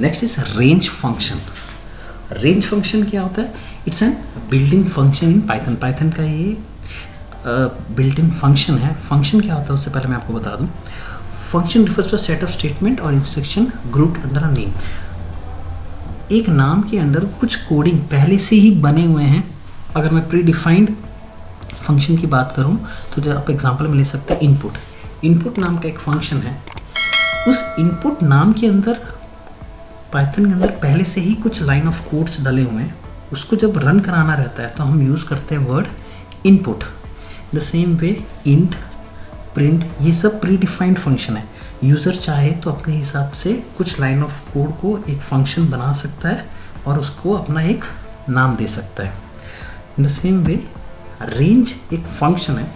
Next is range function. Range function क्या होता है? It's an built in function in Python. Python का ये बिल्ट इन फंक्शन है। फंक्शन क्या होता है उससे पहले मैं आपको बता दूं। Function refers to set of statement और instruction grouped under a name. एक नाम के अंदर कुछ कोडिंग पहले से ही बने हुए हैं। अगर मैं प्री डिफाइंड फंक्शन की बात करूं तो जो आप एग्जांपल में ले सकते हैं इनपुट। इनपुट नाम का एक फंक्शन है। उस इनपुट नाम के अंदर पाइथन के अंदर पहले से ही कुछ लाइन ऑफ कोड्स डले हुए हैं। उसको जब रन कराना रहता है तो हम यूज़ करते हैं word input. The same way int, print, ये सब प्री डिफाइंड फंक्शन है। यूज़र चाहे तो अपने हिसाब से कुछ लाइन ऑफ कोड को एक फंक्शन बना सकता है और उसको अपना एक नाम दे सकता है। In the same way range एक फंक्शन है।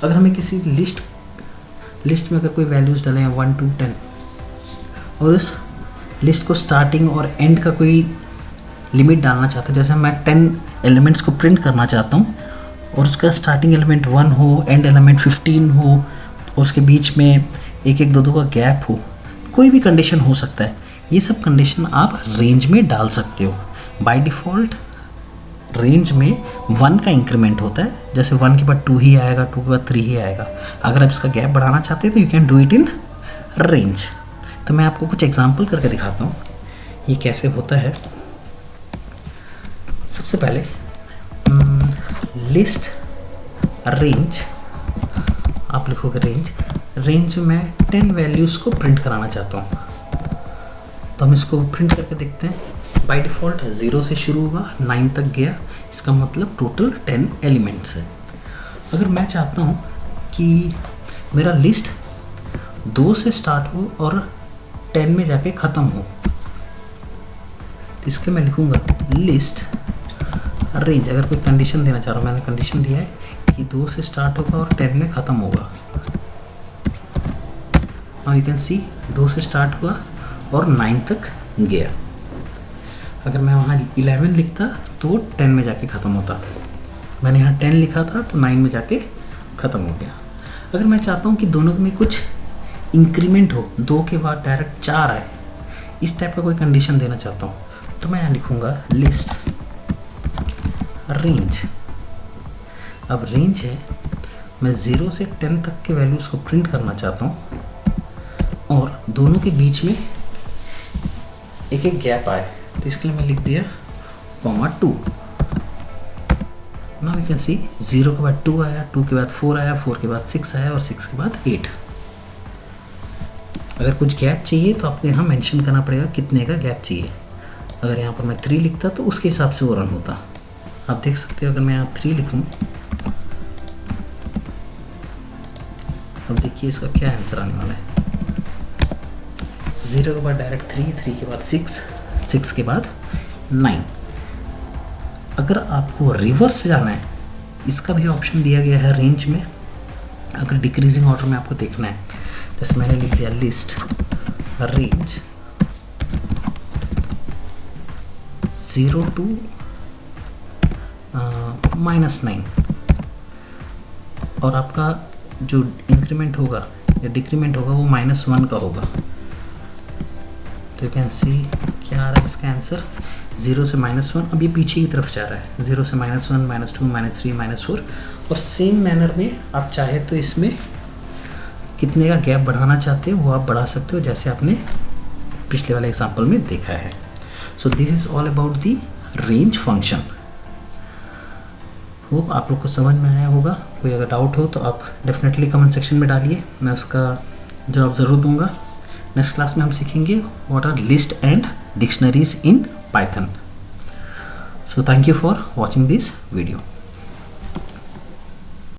अगर हमें किसी लिस्ट में अगर कोई वैल्यूज़ डले हैं 1 to 10 और उस लिस्ट को स्टार्टिंग और एंड का कोई लिमिट डालना चाहते हैं, जैसे मैं 10 एलिमेंट्स को प्रिंट करना चाहता हूँ और उसका स्टार्टिंग एलिमेंट 1 हो, एंड एलिमेंट 15 हो और उसके बीच में 1-1, 2-2 का गैप हो, कोई भी कंडीशन हो सकता है। ये सब कंडीशन आप रेंज में डाल सकते हो। बाय डिफ़ॉल्ट रेंज में 1 का इंक्रीमेंट होता है, जैसे 1 के बाद 2 ही आएगा, 2 के बाद 3 ही आएगा। अगर आप इसका गैप बढ़ाना चाहते हैं तो you can do it in range. तो मैं आपको कुछ एग्जांपल करके दिखाता हूँ ये कैसे होता है। सबसे पहले लिस्ट रेंज, आप लिखोगे रेंज में 10 वैल्यूज़ को प्रिंट कराना चाहता हूँ। तो हम इसको प्रिंट करके देखते हैं। बाय डिफ़ॉल्ट 0 से शुरू हुआ, 9 तक गया, इसका मतलब टोटल 10 एलिमेंट्स है। अगर मैं चाहता हूँ कि मेरा लिस्ट 2 से स्टार्ट हो और 10 में जाके ख़त्म हो, तो इसके मैं लिखूँगा लिस्ट रेंज। अगर कोई कंडीशन देना चाह रहा हूँ, मैंने कंडीशन दिया है कि 2 से स्टार्ट होगा और 10 में ख़त्म होगा। नाउ यू कैन सी 2 से स्टार्ट हुआ और 9 तक गया। अगर मैं वहाँ 11 लिखता तो वो 10 में जाके ख़त्म होता। मैंने यहाँ 10 लिखा था तो 9 में जाके ख़त्म हो गया। अगर मैं चाहता हूँ कि दोनों में कुछ इंक्रीमेंट हो, 2 के बाद डायरेक्ट 4 आए, इस टाइप का कोई कंडीशन देना चाहता हूँ, तो मैं यहाँ लिखूँगा लिस्ट रेंज। अब रेंज है, मैं 0 से 10 तक के वैल्यूज़ को प्रिंट करना चाहता हूँ और दोनों के बीच में एक एक गैप आए, तो इसके लिए मैं लिख दिया (2). नाउ यू कैन सी 0 के बाद 2 आया, 2 के बाद 4 आया, 4 के बाद 6 आया और 6 के बाद 8। अगर कुछ गैप चाहिए तो आपको यहाँ मेंशन करना पड़ेगा कितने का गैप चाहिए। अगर यहाँ पर मैं 3 लिखता तो उसके हिसाब से वो रन होता। आप देख सकते हो अगर मैं यहाँ 3 लिखूँ, अब देखिए इसका क्या आंसर आने वाला है। 0 के बाद डायरेक्ट 3, 3 के बाद 6, 6 के बाद 9। अगर आपको रिवर्स जाना है, इसका भी ऑप्शन दिया गया है रेंज में। अगर डिक्रीजिंग ऑर्डर में आपको देखना है, जैसे मैंने लिख दिया लिस्ट रेंज 0 to -9 और आपका जो इंक्रीमेंट होगा या डिक्रीमेंट होगा वो -1 का होगा। तो यू कैन सी क्या आ रहा है इसका आंसर, 0 से -1। अब ये पीछे की तरफ जा रहा है, 0 से -1, -2, -3, -4। और सेम मैनर में आप चाहे तो इसमें कितने का गैप बढ़ाना चाहते हो वो आप बढ़ा सकते हो, जैसे आपने पिछले वाले एग्जांपल में देखा है। So this is all about the range function. Hope आप लोग को समझ में आया होगा। कोई अगर डाउट हो तो आप डेफिनेटली कमेंट सेक्शन में डालिए, मैं उसका जवाब ज़रूर दूंगा। नेक्स्ट क्लास में हम सीखेंगे what are list and dictionaries in Python. So thank you for watching this video.